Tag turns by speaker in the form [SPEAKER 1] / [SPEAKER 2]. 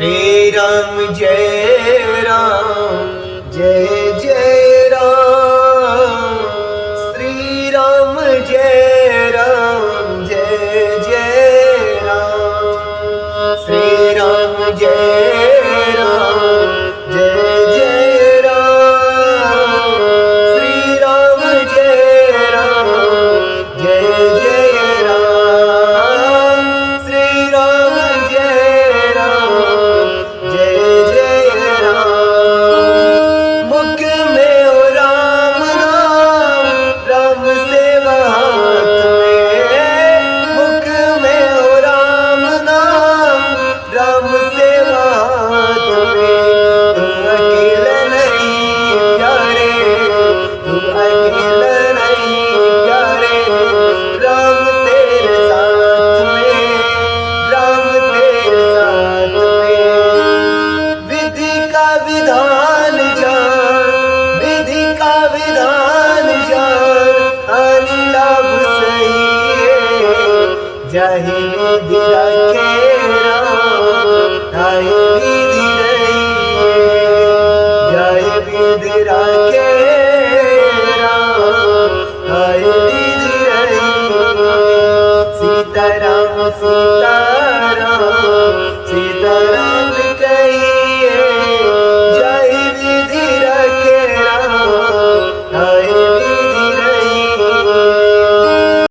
[SPEAKER 1] श्री राम जय राम जय जय राम। श्री राम जय राम जय जय राम। श्री राम जय राम जय जय राम। श्री राम जय राम जय जय राम। श्री राम जय राम जय जय राम। मुख में हो राम नाम, राम सेवा हाथ में। मुख में हो राम नाम, राम सेवा हाथ में। तुम अकेला नहीं प्यारे, तुम अकेला नहीं प्यारे। राम तेरे साथ में, राम तेरे साथ में। विधि का विधान जान, विधि का विधान जान। हानि लाभ सही है, जाहि विधि रखे